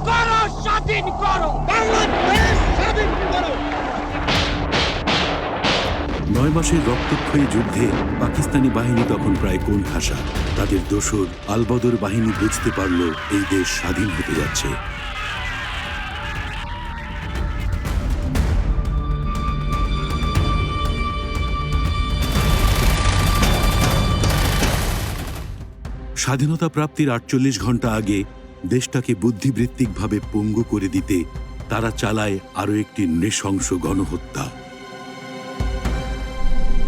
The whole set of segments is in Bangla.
করো, স্বাধীন করো, বাংলাদেশ স্বাধীন করো। 9 মাসের রক্তক্ষয়ী যুদ্ধে পাকিস্তানি বাহিনী তখন প্রায় কোণঠাসা। তাদের দোসর আল-বদর বাহিনী বুঝতে পারল এই দেশ স্বাধীন হতে যাচ্ছে। স্বাধীনতা প্রাপ্তির 48 ঘন্টা আগে দেশটাকে বুদ্ধিবৃত্তিকভাবে পঙ্গু করে দিতে তারা চালায় আরও একটি নৃশংস গণহত্যা।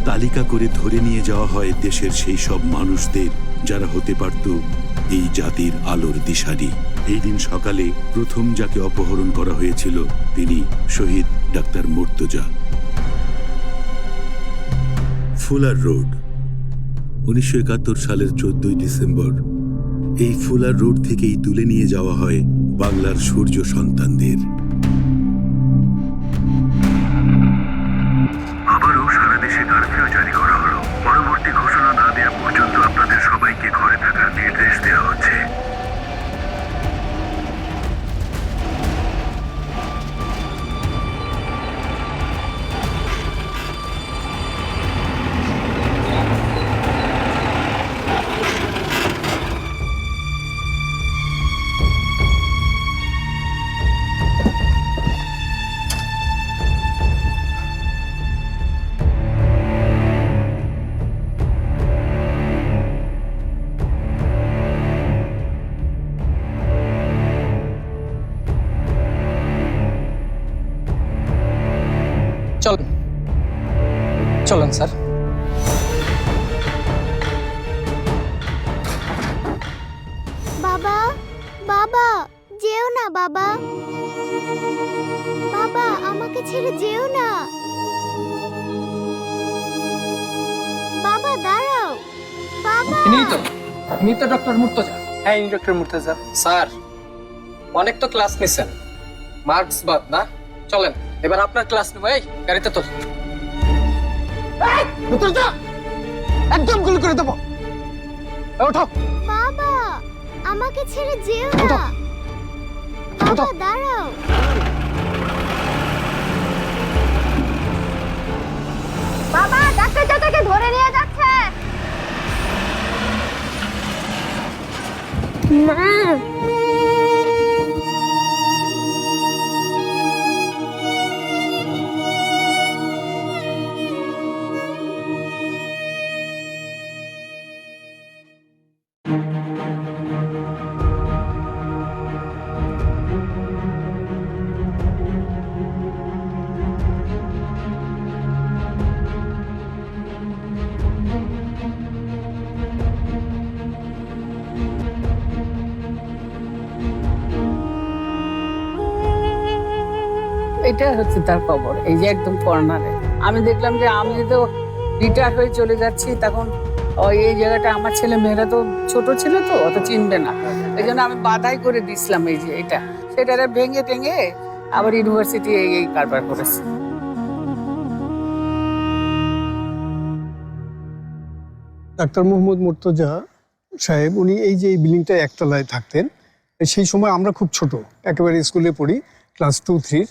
তালিকা করে ধরে নিয়ে যাওয়া হয় দেশের সেই সব মানুষদের যারা হতে পারত এই জাতির আলোর দিশারি। এই দিন সকালে প্রথম যাকে অপহরণ করা হয়েছিল তিনি শহীদ ডাক্তার মুর্তজা। ফুলার রোড, 1971 সালের 14 ডিসেম্বর। এই ফুলার রোড থেকেই তুলে নিয়ে যাওয়া হয় বাংলার সূর্য সন্তানদের। আবারও সারা দেশে কারফিউ জারি করা হলো। পরবর্তী ঘোষণা না দেওয়া পর্যন্ত আপনাদের সবাইকে ঘরে থাকার নির্দেশ দেওয়া হচ্ছে। চলুন চলুন স্যার। বাবা, বাবা, যেও না বাবা। বাবা, আমাকে ছেড়ে যেও না। বাবা, দাঁড়াও। বাবা, ইনি তো ডক্টর মুর্তজা। হ্যাঁ, ইনি ডক্টর মুর্তজা। স্যার, অনেক তো ক্লাস নিছেন, মার্কস বাদ না। চলেন এবার আপনার ক্লাস নেব। এই গাড়িতে তো মুর্তজা, একদম গুলি করে দেবো। ওঠো। বাবা, আমাকে ছেড়ে যেও না। বাবা, দাঁড়াও। বাবা, ডাক্তার চাচাকে ধরে নিয়ে যাচ্ছে। মা, এটা হচ্ছে তার খবর। এই যে একদম কর্নারে আমি দেখলাম যে আমি তো রিটায়ার হয়ে চলে যাচ্ছি, তখন ওই এই জায়গাটা আমার ছেলে মেয়েরা তো ছোট ছিল, তো অত চিনবে না। এই জন্য আমি বাধাই করে দিছিলাম এই যে এটা সেটা ভেঙে টেঙে আবার ইউনিভার্সিটি এই কারবার করেছে। ডাক্তার মোহাম্মদ মুর্তজা সাহেব, উনি এই যে এই বিল্ডিংটা একতলায় থাকতেন। সেই সময় আমরা খুব ছোট, একেবারে স্কুলে পড়ি, ক্লাস 2-3।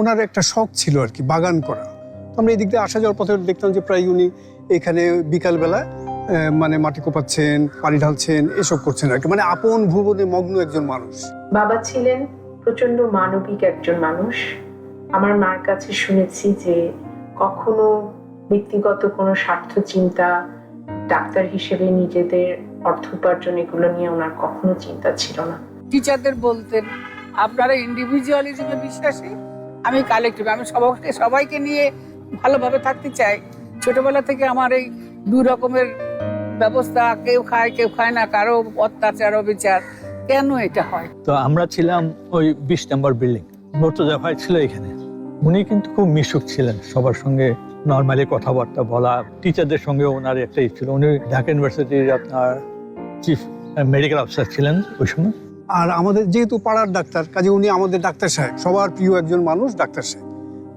ওনার একটা শখ ছিল আর কি, বাগান করা। আমরা এই দিক দিয়ে আসা যাওয়ার পথে দেখতাম যে প্রায় উনি এখানে বিকালবেলা মানে মাটি কোপাচ্ছেন, পানি ঢালছেন, এসব করছেন আর কি। মানে আপন ভুবনে মগ্ন একজন মানুষ। বাবা ছিলেন প্রচন্ড মানবিক একজন মানুষ। আমার মার কাছে শুনেছি যে কখনো ব্যক্তিগত কোনো স্বার্থ চিন্তা, ডাক্তার হিসেবে নিজেদের অর্থ উপার্জন, এগুলো নিয়ে ওনার কখনো চিন্তা ছিল না। টিচারদের বলতেন আপনারা ইন্ডিভিজুয়ালিজমে বিশ্বাসী, আমি কালেক্টিভ, আমি সবাইকে নিয়ে ভালোভাবে থাকতে চাই। ছোটবেলা থেকে আমার এই দুই রকমের ব্যবস্থা, কেউ খায় কেউ খায় না, কারো অত্যাচার অবিচার, কেন এটা হয়? তো আমরা ছিলাম ওই 20 নম্বর বিল্ডিং, মুর্তজা ভাই ছিল এখানে। উনি কিন্তু খুব মিশুক ছিলেন, সবার সঙ্গে নর্মালি কথাবার্তা বলা। টিচারদের সঙ্গে ওনার একটা ছিল, উনি ঢাকা ইউনিভার্সিটির আপনার চিফ মেডিকেল অফিসার ছিলেন ওই সময়। আর আমাদের যেহেতু পাড়ার ডাক্তার, কাজে উনি আমাদের ডাক্তার সাহেব, সবার প্রিয় একজন মানুষ ডাক্তার সাহেব।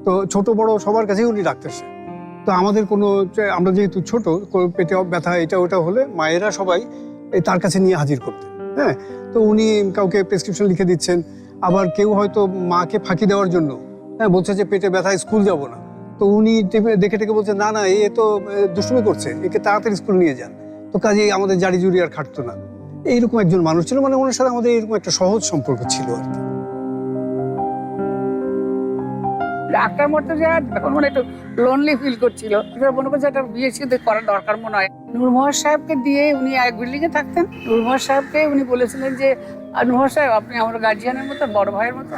তো ছোট বড় সবার কাছেই উনি ডাক্তার সাহেব। তো আমাদের কোনো, আমরা যেহেতু ছোট, পেটে ব্যথা এটা ওটা হলে মায়েরা সবাই তার কাছে নিয়ে হাজির করতেন। হ্যাঁ, তো উনি কাউকে প্রেসক্রিপশন লিখে দিচ্ছেন, আবার কেউ হয়তো মাকে ফাঁকি দেওয়ার জন্য বলছে যে পেটে ব্যথায় স্কুল যাব না, তো উনি দেখে টেকে বলছে না না এ তো দুষ্টুমি করছে, একে তাড়াতাড়ি স্কুল নিয়ে যান। তো কাজেই আমাদের জারি জুড়ি আর খাটতো না। এইরকম একজন মানুষ ছিল, মানে ওনার সাথে আমাদের এরকম একটা সহজ সম্পর্ক ছিল আর কি। ডাক্তার মুর্তজা তখন মনে একটু লোনলি ফিল করছিল, মনে করছে একটা বিয়ে সাথে করার দরকার মনে হয়। নূরমোহর সাহেবকে দিয়ে উনি এক বিল্ডিং এ থাকতেন। নূরমোহর সাহেবকে উনি বলেছিলেন যে নূরমোহর সাহেব আপনি আমার গার্জিয়ানের মতো, বড় ভাইয়ের মতো।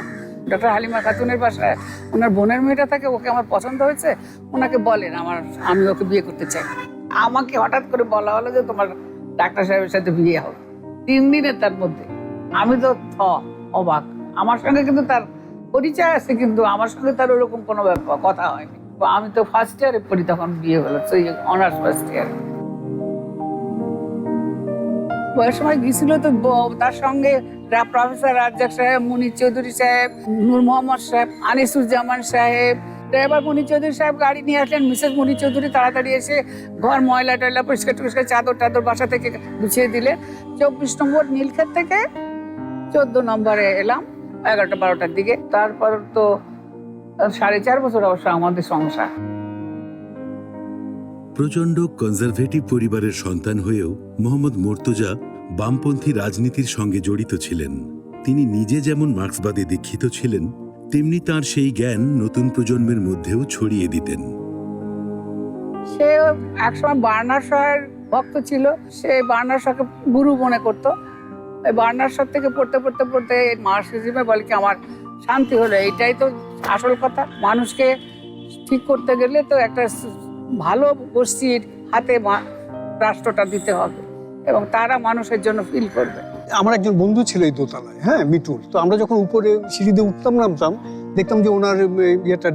ডক্টর হালিমা খাতুনের বাসায় ওনার বোনের মেয়েটা থাকে, ওকে আমার পছন্দ হয়েছে, ওনাকে বলেন আমি ওকে বিয়ে করতে চাই। আমাকে হঠাৎ করে বলা হলো যে তোমার ডাক্তার সাহেবের সাথে বিয়ে হবে 3 দিনের তার মধ্যে। আমি তো অবাক। আমার সঙ্গে কিন্তু তার পরিচয় আছে, কিন্তু আমার সঙ্গে তার ওরকম কোনো কথা হয়নি। আমি তো ফার্স্ট ইয়ারে পড়ি, তখন বিয়ে হলো, সেই অনার্স ফার্স্ট ইয়ার। বয়স সময় গিয়েছিল তো তার সঙ্গে প্রফেসর রাজ্জাক সাহেব, মুনির চৌধুরী সাহেব, নূর মোহাম্মদ সাহেব, আনিসুজ্জামান সাহেব। এবার মুনির চৌধুরী সাহেব গাড়ি নিয়ে আসলেন। মিসেস মুনির চৌধুরী তাড়াতাড়ি এসে ঘর ময়লা টয়লা পরিষ্কার টরিষ্কার, চাদর টাদর বাসা থেকে গুছিয়ে দিলেন। 24 নম্বর নীলক্ষেত থেকে 14 নম্বরে এলাম 11টা-12টার দিকে। তারপর তো 4.5 বছর অবশ্য আমাদের সংসার। প্রচণ্ড কনজারভেটিভ পরিবারের সন্তান হয়েও মোহাম্মদ মুর্তজা বামপন্থী রাজনীতির সঙ্গে জড়িত ছিলেন। তিনি নিজে যেমন মার্ক্সবাদে দীক্ষিত ছিলেন, তেমনি তার সেই জ্ঞান নতুন প্রজন্মের মধ্যেও ছড়িয়ে দিতেন। সে একসময় বার্নার শহের ভক্ত ছিল। সে বার্নার শহকে গুরু মনে করতো। বার্নার শহ থেকে পড়তে পড়তে পড়তে মার্কসিজমে বলে কি আমার শান্তি হলো। এটাই তো আসল কথা। মানুষকে ঠিক করতে গেলে তো একটা ভালো গোষ্ঠীর হাতে রাষ্ট্রটা দিতে হবে এবং তারা মানুষের জন্য ফিল করবে। আমার একজন বন্ধু ছিল এই দোতলায়, মিটুল। তো আমরা যখন উপরে সিঁড়িতে উঠতাম নামতাম, দেখতাম যে ওনার ইয়েটা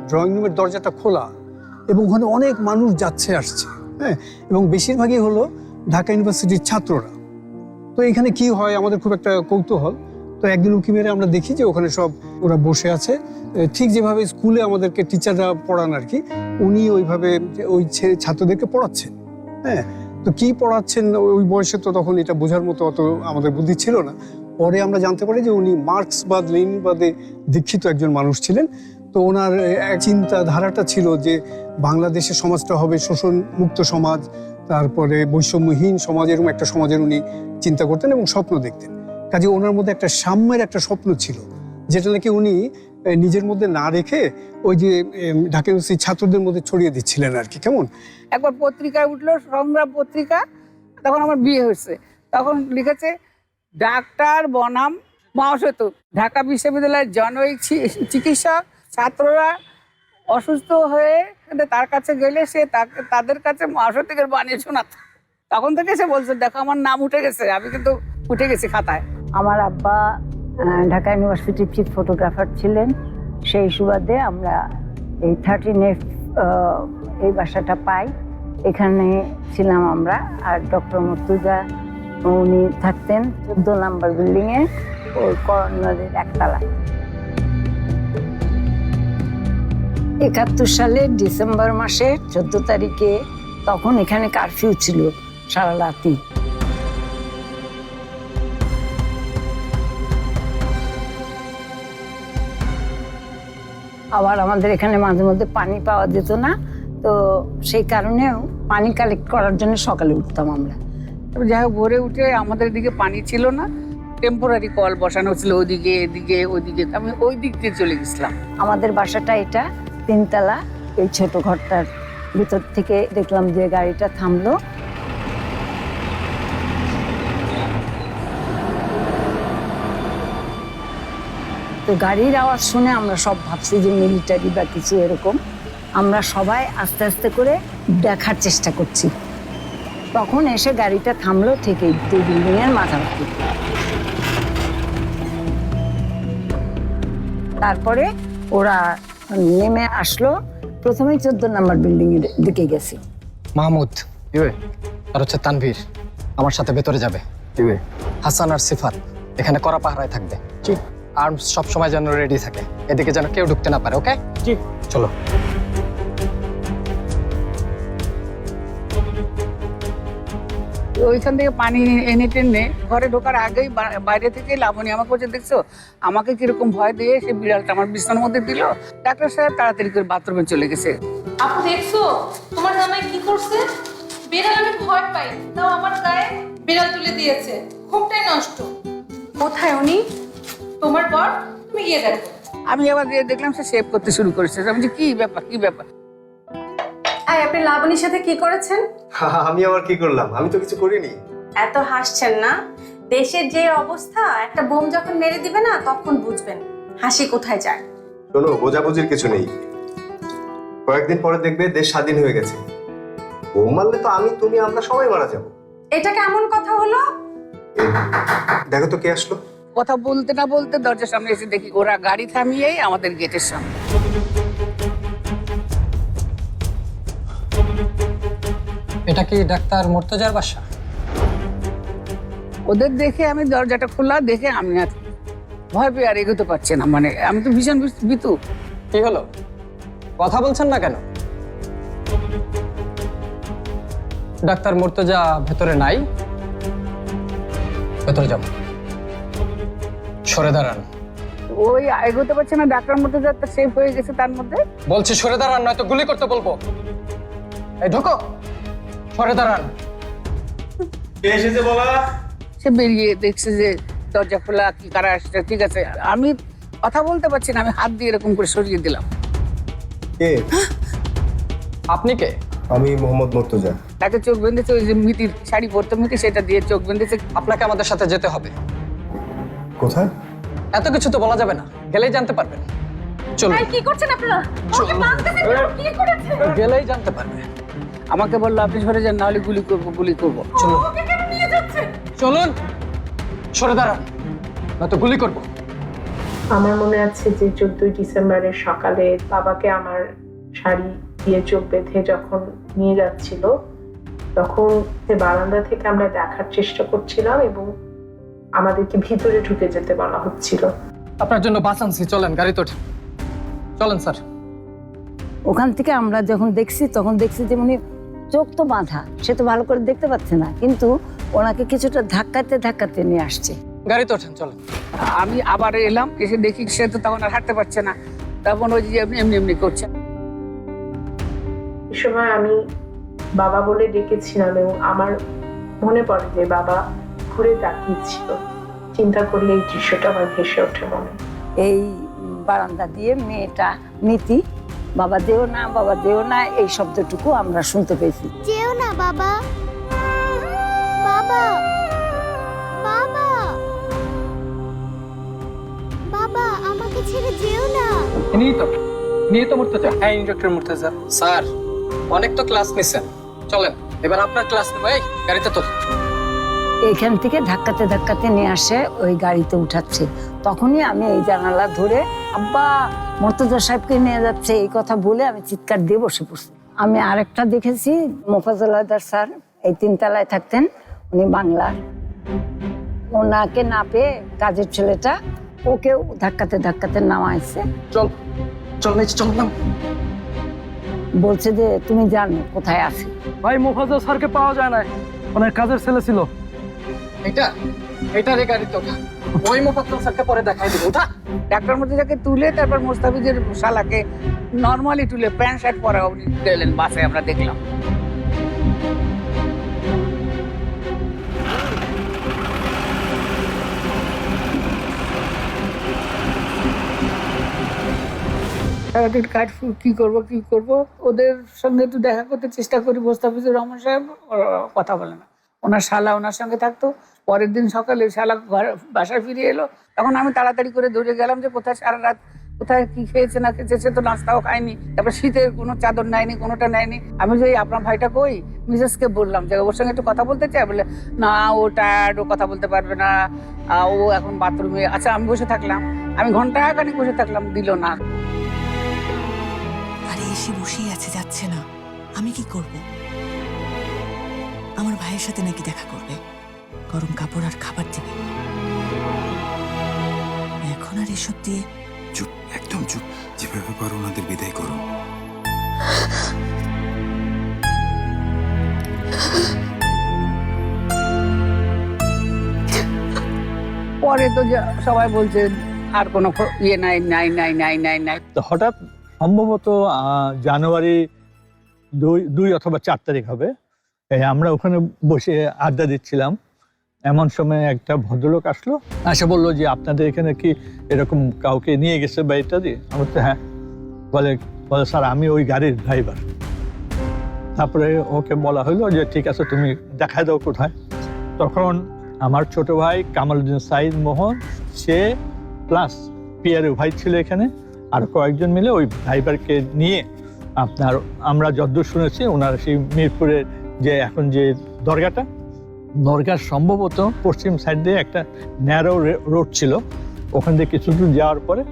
ড্রয়িং রুমের দরজাটা খোলা এবং ওখানে অনেক মানুষ যাচ্ছে আসছে, এবং বেশিরভাগই হলো ঢাকা ইউনিভার্সিটির ছাত্ররা। তো এখানে কি হয় আমাদের খুব একটা কৌতূহল। তো একদিন উঁকি মেরে আমরা দেখি যে ওখানে সব ওরা বসে আছে, ঠিক যেভাবে স্কুলে আমাদেরকে টিচাররা পড়ান আর কি, উনি ওইভাবে ওই ছাত্রদেরকে পড়াচ্ছেন। তো কি পড়াচ্ছেন ওই বয়সে তো তখন এটা বোঝার মতো অত আমাদের বুদ্ধি ছিল না। পরে আমরা জানতে পারি যে উনি মার্ক্সবাদ লেনিনবাদে দীক্ষিত একজন মানুষ ছিলেন। তো ওনার চিন্তাধারাটা ছিল যে বাংলাদেশের সমাজটা হবে শোষণ মুক্ত সমাজ, তারপরে বৈষম্যহীন সমাজ, এরকম একটা সমাজের উনি চিন্তা করতেন এবং স্বপ্ন দেখতেন। কাজে ওনার মধ্যে একটা সাম্যের একটা স্বপ্ন ছিল, যেটা নাকি উনি নিজের মধ্যে না রেখে ওই যে ঢাকা ইউনিভার্সিটির ছাত্রদের মধ্যে ছড়িয়ে দিচ্ছিলেন আর কি। কেমন একবার পত্রিকায় উঠলো, সংগ্রাম পত্রিকা, তখন আমার বিয়ে হয়েছে। তখন লিখেছে ডাক্তার বনাম মাওসেতু, ঢাকা বিশ্ববিদ্যালয়ের জনৈক চিকিৎসক ছাত্ররা অসুস্থ হয়ে তার কাছে গেলে সে তাদের কাছে মাওসেতুকে বানিয়ে শোনাত। তখন থেকে সে বলছে দেখো আমার নাম উঠে গেছে, আমি কিন্তু উঠে গেছি খাতায়। আমার আব্বা ঢাকা ইউনিভার্সিটির চিফ ফটোগ্রাফার ছিলেন। সেই সুবাদে আমরা এই 13 এই বাসাটা পাই, এখানে ছিলাম আমরা। আর ডক্টর মুর্তজা উনি থাকতেন 14 নম্বর বিল্ডিংয়ে, ওই কর্নারের একতলায়। 71 সালের ডিসেম্বর মাসের 14 তারিখে তখন এখানে কারফিউ ছিল সারা রাতি। আবার আমাদের এখানে মাঝে মধ্যে পানি পাওয়া যেত না, তো সেই কারণেও পানি কালেক্ট করার জন্য সকালে উঠতাম আমরা। যাই হোক, ভোরে উঠে আমাদের দিকে পানি ছিল না, টেম্পোরারি কল বসানো ছিল ওদিকে এদিকে ওইদিকে, আমি ওই দিক দিয়ে চলে গেছিলাম। আমাদের বাসাটা এটা 3 তলা। এই ছোট ঘরটার ভিতর থেকে দেখলাম যে গাড়িটা থামলো। তো গাড়ির আওয়াজ শুনে আমরা সব ভাবছি যে মিলিটারি বা কিছু এরকম। আমরা সবাই আস্তে আস্তে করে দেখার চেষ্টা করছি। তখন এসে গাড়িটা থামলো ঠিক এই 2 বিল্ডিংয়ের মাঝামাঝি। তারপরে ওরা নেমে আসলো। প্রথমেই 14 নম্বর বিল্ডিং এর দিকে গেছি। মাহমুদ আর হচ্ছে তানভীর আমার সাথে ভেতরে যাবে। হাসান আর সিফাত এখানে কড়া পাহারায় থাকবে। আর্মস সব সময় যেন রেডি থাকে, এদিকে যেন কেউ ঢুকতে না পারে। ওকে, চলো। ওইখান থেকে পানি এনে টেনে ঘরে ঢোকার আগেই বাইরে থেকে লাবণী আমাকে বলছে, দেখছো আমাকে কিরকম ভয় দিয়ে সে বিড়ালটা আমার বিছানার মধ্যে দিল। ডাক্তার সাহেব তাড়াতাড়ি করে বাথরুমে চলে গেছে। আপু দেখছো তোমার জামাই কি করছে? বিড়াল আমি ভয় পাই, তাও আমার গায়ে বিড়াল তুলে দিয়েছে, ঘুমটাই নষ্ট। কোথায় উনি? তোমার বর? তুমি গিয়ে দেখো। আমি আবার গিয়ে দেখলাম সে শেভ করতে শুরু করেছে। আমি বলছি, কি ব্যাপার কি ব্যাপার? আপনি লাবণীর সাথে কি করেছেন? আমি আবার কি করলাম? আমি তো কিছু করিনি। এত হাসছেন না, দেশের যে অবস্থা, একটা বোম যখন মেরে দিবে না তখন বুঝবেন হাসি কোথায় যায়। শোনো, বোঝাবুঝির কিছু নেই। কয়েকদিন পরে দেখবে দেশ স্বাধীন হয়ে গেছে। বোম মারলে তো আমি, তুমি, আমরা সবাই মারা যাবো। এটা কেমন কথা হলো? দেখো তো কে আসলো। কথা বলতে না বলতে দরজার সামনে এসে দেখি ওরা গাড়ি থামিয়েই আমাদের গেটের সামনে। এটা কি ডাক্তার মুর্তজার বাসা? ওদের দেখে আমি দরজাটা খোলা দেখে আমি আর ভয় পেয়ে আর এগোতে পারছি না। মানে আমি তো ভীষণ ভীতু। কি হলো, কথা বলছেন না কেন? ডাক্তার মুর্তজা ভেতরে নাই? ভেতরে যাবো, সরে দাঁড়ান। ওই এগোতে পারছে না, ডাক্তার মধ্যে যাতে সেফ হয়ে গেছে তার মধ্যে। বলছি সরে দাঁড়ান, নয়তো গুলি করতে বলবো। এই ঢোকো, সরে দাঁড়ান। কে এসেছে বাবা? সে বেরিয়ে দেখছে যে দরজা খোলা, কি কারা আসছে। ঠিক আছে, আমি কথা বলতে পারছি না, আমি হাত দিয়ে এরকম করে সরিয়ে দিলাম। কে? আপনি কে? আমি মোহাম্মদ মুর্তজা। তাকে চোখ বেঁধেছে, ওই যে মিতির শাড়ি পরতে মিতি, সেটা দিয়ে চোখ বেঁধেছে। আপনাকে আমাদের সাথে যেতে হবে। কোথায়? এত কিছু তো বলা যাবে না, গেলেই জানতে পারবেন। চলুন। কি করছেন আপনারা? ওকে মারতেছেন কেন? কি করেছে? গেলেই জানতে পারবে। আমাকে বললো আপনি সরে যান, নাহলে গুলি করবো গুলি করবো। চলুন ওকে কেন নিয়ে যাচ্ছেন? চলুন, সরে দাঁড়ান, নয়তো গুলি করবো। আমার মনে আছে যে 14ই ডিসেম্বরের সকালে বাবাকে আমার শাড়ি দিয়ে চোখ বেঁধে যখন নিয়ে যাচ্ছিল, তখন সে বারান্দা থেকে আমরা দেখার চেষ্টা করছিলাম এবং আমাদেরকে ভিতরে ঢুকে যেতে বলা হচ্ছিল। আপনার জন্য বাস আনছি, চলেন গাড়িতে ওঠেন। চলেন স্যার। ওখান থেকে আমরা যখন দেখছি তখন দেখছি যে উনি চোখ তো বাঁধা, সে তো ভালো করে দেখতে পাচ্ছে না, কিন্তু ওনাকে কিছুটা ধাক্কাতে ধাক্কাতে নিয়ে আসছে। গাড়িতে ওঠেন, চলেন। আমি আবার এলাম, এসে দেখি সে তো তখন আর হাঁটতে পারছে না, তখন ওই যে এমনি এমনি করছে। এই সময় আমি বাবা বলে ডেকেছিলাম এবং আমার মনে পড়ে যে বাবা ঘুরে তাকিয়েছিল। চিন্তা করলে এই দৃশ্যটা আমার ভেসে ওঠে মনে। এই বারান্দা দিয়ে মেয়েটা মিতি বাবা যেও না, বাবা যেও না, এই শব্দটুকু আমরা শুনতে পেয়েছি। যেও না বাবা, বাবা, বাবা, বাবা, আমাকে ছেড়ে যেও না। নিয়ে তো মুর্তজা। হ্যাঁ, ইন্সপেক্টর মুর্তজা। স্যার, অনেক তো ক্লাস নিছেন, চলেন এবার আপনার ক্লাস নেব। এই গাড়িতে তো। এইখান থেকে ধাক্কাতে ধাক্কাতে নিয়ে আসে, ওই গাড়িতে উঠাচ্ছে। তখনই আমি এই জানালা ধরে আব্বা মুর্তজা সাহেবকে নিয়ে যাচ্ছে এই কথা বলে আমি চিৎকার দিয়ে বসে পড়ছি। আমি আরেকটা দেখেছি, মোফাজ্জল হায়দার স্যার এই 3 তলায় থাকতেন, উনি বাংলার। ওনাকে না পেয়ে কাজের ছেলেটা ওকেও ধাক্কাতে ধাক্কাতে নামাইছে। চল চল নিচে, চল না। বলছে যে তুমি জানো কোথায় আছে। ভাই মোফাজ্জল স্যারকে পাওয়া যায় না, ওনার কাজের ছেলে ছিল। এটা রে গাড়িতে ওঠা। ওই মুফাজ্জল স্যারকে পরে দেখাই দিব। ওঠা। ডাক্তার মধ্যে যাকে তুলে তারপর মোস্তাফিজের শালাকে নর্মালি তুলে প্যান্ট শার্ট পরা উনি গেলেন বাসে, আমরা দেখলাম। সারাদিন কাটফু কি করব ওদের সঙ্গে একটু দেখা করতে চেষ্টা করি। মোস্তাফিজুর রহমান সাহেব কথা বলে না, ওনার শালা ওনার সঙ্গে থাকতো। পরের দিন সকালে শালা বাসায় ফিরে এলো, তখন আমি তাড়াতাড়ি করে দৌড়ে গেলাম যে কোথায় সারা রাত কোথায় কি খেয়েছে না খেয়েছে, সে তো নাস্তাও খায়নি। তারপর শীতের কোনো চাদর নেয়নি, কোনোটা নেয়নি। আমি যে আপনার ভাইটা কই, মিসেসকে বললাম যে ওর সঙ্গে একটু কথা বলতে চাই। বলে না, ও টায়ার্ড, ও কথা বলতে পারবে না, ও এখন বাথরুমে। আচ্ছা, আমি বসে থাকলাম, আমি ঘন্টাখানিক বসে থাকলাম, দিল না। আরে এসে বসেই আছে, যাচ্ছে না, আমি কি করব? আমার ভাইয়ের সাথে নাকি দেখা করবে, গরম কাপড় আর খাবার দিবে। এখন আর এসব দিয়ে। চুপ, একদম চুপ। যেভাবে পারো ওনাদের বিদায় করো। পরে তো সবাই বলছে আর কোনো ইয়ে নাই নাই নাই নাই নাই নাই। তো হঠাৎ সম্ভবত জানুয়ারি 2 অথবা 4 তারিখ হবে, আমরা ওখানে বসে আড্ডা দিচ্ছিলাম। এমন সময় একটা ভদ্রলোক আসলো, এসে বললো যে আপনাদের এখানে কি এরকম কাউকে নিয়ে গেছে বা ইত্যাদি। আমি বলছি হ্যাঁ। বলে স্যার আমি ওই গাড়ির ড্রাইভার। তারপরে ওকে বলা হলো যে ঠিক আছে তুমি দেখায় দাও কোথায়। তখন আমার ছোট ভাই কামালউদ্দিন সাইদ মোহন, সে প্লাস পিয়ারু ভাই ছিল এখানে, আর কয়েকজন মিলে ওই ড্রাইভারকে নিয়ে আপনার আমরা যতদূর শুনেছি ওনার সেই মিরপুরের যে এখন যে দরগার সম্ভবত পশ্চিম সাইড দিয়ে একটা ন্যারো রোড ছিল, ওখান দিয়ে কিছু দূর যাওয়ার পরে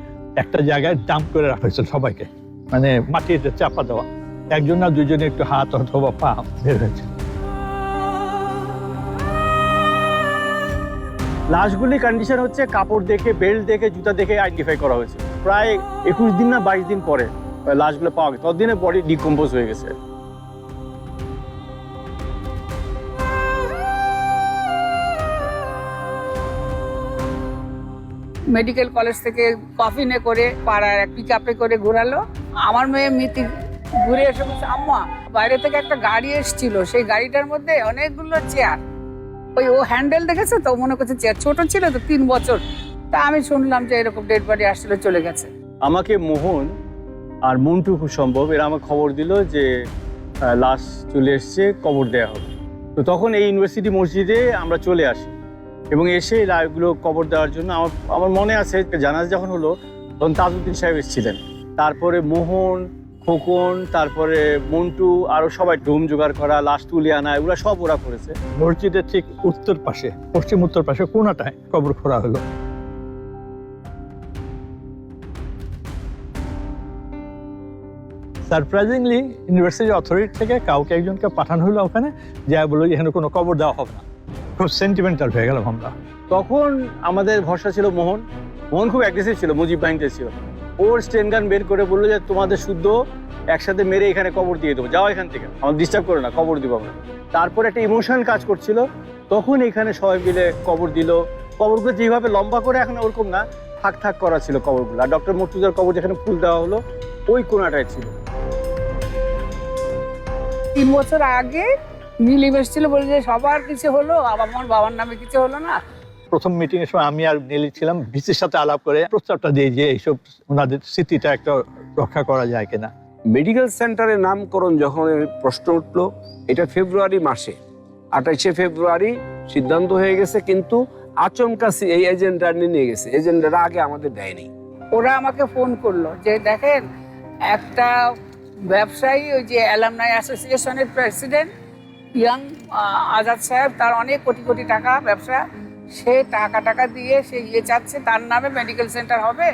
একটা জায়গায় ডাম্প করে রাখা হয়েছিল সবাইকে, মানে মাটিতে চাপা দেওয়া। একজন না দুইজনে একটু হাত অথবা পা বের হয়েছে। লাশগুলির কন্ডিশন হচ্ছে কাপড় দেখে, বেল্ট দেখে, জুতা দেখে আইডেন্টিফাই করা হয়েছে। প্রায় 21 দিন না 22 দিন পরে লাশগুলো পাওয়া গেছে, ততদিনে বডি ডিকম্পোজ হয়ে গেছে। মেডিকেল কলেজ থেকে কফিনে করে পাড়ার এক পিক আপে করে ঘোরালো। আমার মেয়ে মিতি ঘুরে এসে বলছে আম্মা বাইরে থেকে একটা গাড়ি এসেছিল, সেই গাড়িটার মধ্যে অনেকগুলো চেয়ার, ওই ও হ্যান্ডেল দেখেছে তো মনে করছে চেয়ার, ছোট ছিল তো 3 বছর। তা আমি শুনলাম যে এরকম ডেড বডি আসছিল, চলে গেছে। আমাকে মোহন আর মন্টু খুব সম্ভব এরা আমাকে খবর দিল যে লাশ চলে এসছে, কবর দেওয়া হবে। তো তখন এই ইউনিভার্সিটি মসজিদে আমরা চলে আসি এবং এসে লাশগুলো কবর দেওয়ার জন্য আমার মনে আছে জানাজা যখন হলো তখন তাজউদ্দিন সাহেব এসেছিলেন, তারপরে মোহন, খোকন, তারপরে মন্টু, আরো সবাই ডোম জোগাড় করা, লাশ তুলে আনা, এগুলো সব ওরা করেছে। মসজিদের ঠিক উত্তর পাশে, পশ্চিম উত্তর পাশে কোনাটায় কবর খোঁড়া হলো। সারপ্রাইজিংলি ইউনিভার্সিটি অথরিটি থেকে কাউকে একজনকে পাঠানো হলো ওখানে, যা বললো এখানে কোনো কবর দেওয়া হবে না। খুব সেন্টিমেন্টাল হয়ে গেলাম আমরা। তখন আমাদের ভরসা ছিল মোহন খুব অ্যাগ্রেসিভ ছিল, মুজিব বাহিনীতে ছিল। ওর স্টেন গান বের করে বললো যে তোমাদের শুদ্ধ একসাথে মেরে এখানে কবর দিয়ে দেবো, যাও এখান থেকে, আমার ডিস্টার্ব করো না, কবর দিব আমরা। তারপর একটা ইমোশন কাজ করছিল, তখন এখানে সবাই মিলে কবর দিল। কবরগুলো যেভাবে লম্বা করে এখন ওরকম না, থাক থাক করা ছিল কবরগুলো। আর ডক্টর মুর্তজার কবর যেখানে ফুল দেওয়া হলো ওই কোনাটায় ছিল। 3 বছর আগে নীলিম এসেছিল, বলে যে সবার কিছু হলো, আমার বাবার নামে কিছু হলো না। প্রথম মিটিং এর সময় আমি আর নীলি ছিলাম, ভিসির সাথে আলাপ করে প্রস্তাবটা দিই যে এইসব ওনাদের স্মৃতিটা একটা রক্ষা করা যায় কিনা। মেডিকেল সেন্টারের নামকরণ যখন প্রশ্ন উঠলো, এটা ফেব্রুয়ারি মাসে, 28শে ফেব্রুয়ারি সিদ্ধান্ত হয়ে গেছে, কিন্তু আচমকা এই এজেন্ডা নিয়ে গেছে, এজেন্ডাটা আগে আমাদের দেয়নি। ওরা আমাকে ফোন করলো যে দেখেন একটা ব্যবসায়ী, ওই যে অ্যালামনাই অ্যাসোসিয়েশনের প্রেসিডেন্ট ইয়াং আজাদ সাহেব, তার অনেক কোটি কোটি টাকা ব্যবসা, সে টাকা দিয়ে সে চাচ্ছে তার নামে মেডিকেল সেন্টার হবে,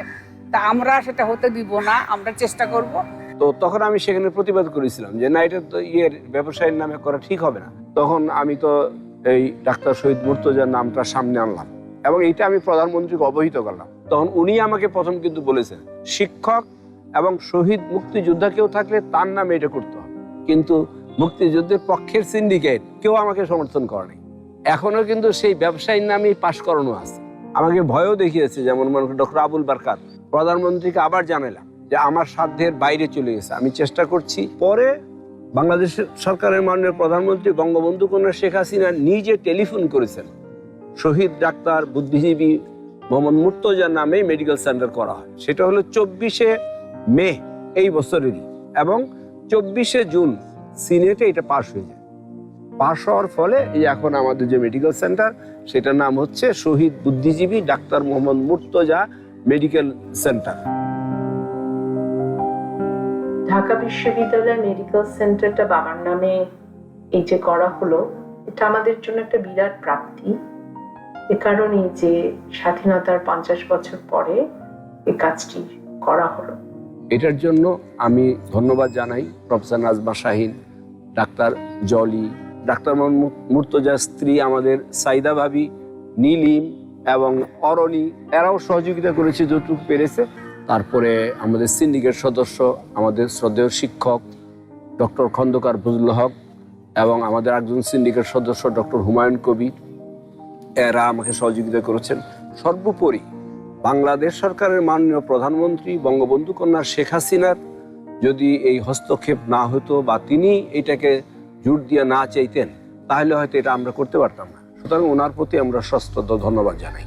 তা আমরা সেটা হতে দিব না, আমরা চেষ্টা করব। তো তখন আমি সেখানে প্রতিবাদ করেছিলাম যে না, এটা তো ব্যবসায়ীর নামে করা ঠিক হবে না। তখন আমি তো এই ডাক্তার শহীদ মুর্তজার নামটা সামনে আনলাম এবং এইটা আমি প্রধানমন্ত্রীকে অবহিত করলাম। তখন উনি আমাকে প্রথম কিন্তু বলেছেন শিক্ষক এবং শহীদ মুক্তিযোদ্ধা কেউ থাকলে তার নামে এটা করতে হবে, কিন্তু মুক্তিযুদ্ধের পক্ষের সিন্ডিকেট কেউ আমাকে সমর্থন করেনি। এখনো কিন্তু সেই ব্যবসায়ীর নামেই পাশ করানো আছে। আমাকে ভয়ও দেখিয়েছে, যেমন মনে করেন ডক্টর আবুল বারকাত। প্রধানমন্ত্রীকে আবার জানালাম যে আমার সাধ্যের বাইরে চলে গেছে, আমি চেষ্টা করছি। পরে বাংলাদেশ সরকারের মাননীয় প্রধানমন্ত্রী বঙ্গবন্ধু কন্যা শেখ হাসিনা নিজে টেলিফোন করেছেন, শহীদ ডাক্তার বুদ্ধিজীবী মোহাম্মদ মুর্তজার নামে মেডিকেল সেন্টার করা হয়। সেটা হলো 24শে মে এই বছরেরই, এবং 24শে জুন সিনেটে এটা পাশ হয়ে যায়। পাশ হওয়ার ফলে এই এখন আমাদের যে মেডিকেল সেন্টার, সেটার নাম হচ্ছে শহীদ বুদ্ধিজীবী doctor Mohammad Murtaza medical centre. Dhaka বিশ্ববিদ্যালয় মেডিকেল সেন্টারটা বাবার নামে এই যে করা হলো, এটা আমাদের জন্য একটা বিরাট প্রাপ্তি। এ কারণে যে স্বাধীনতার 50 বছর পরে এই কাজটি করা হলো। এটার জন্য আমি ধন্যবাদ জানাই professor Nazma Shahin, doctor Jolly, doctor Mohammad মুর্তজার স্ত্রী আমাদের সাইদা ভাবি, নীলিম এবং অরণি, এরাও সহযোগিতা করেছে যতটুকু পেরেছে। তারপরে আমাদের সিন্ডিকেট সদস্য, আমাদের শ্রদ্ধেয় শিক্ষক ডক্টর খন্দকার ফজলুল হক এবং আমাদের একজন সিন্ডিকেট সদস্য ডক্টর হুমায়ুন কবির, এরা আমাকে সহযোগিতা করেছেন। সর্বোপরি বাংলাদেশ সরকারের মাননীয় প্রধানমন্ত্রী বঙ্গবন্ধু কন্যা শেখ হাসিনার যদি এই হস্তক্ষেপ না হতো বা তিনি এটাকে জোর দিয়ে না চাইতেন, তাহলে হয়তো এটা আমরা করতে পারতাম না। সুতরাং ওনার প্রতি আমরা সশ্রদ্ধ ধন্যবাদ জানাই।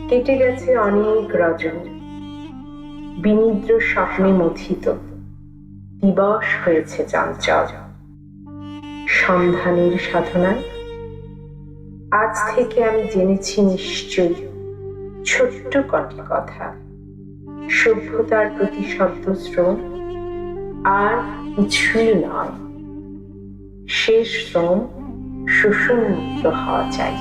কেটে গেছে অনেক রজনী, বিনিদ্র স্বপ্নে মথিত, দিবস হয়েছে চঞ্চল সন্ধানের সাধনায়। আজ থেকে আমি জেনেছি নিশ্চয়ই ছোট্ট কটি কথা, সভ্যতার প্রতি শব্দশ্রম আর কিছুই নয়। শেষ শ্রম শোষণ মুক্ত হওয়া চাই।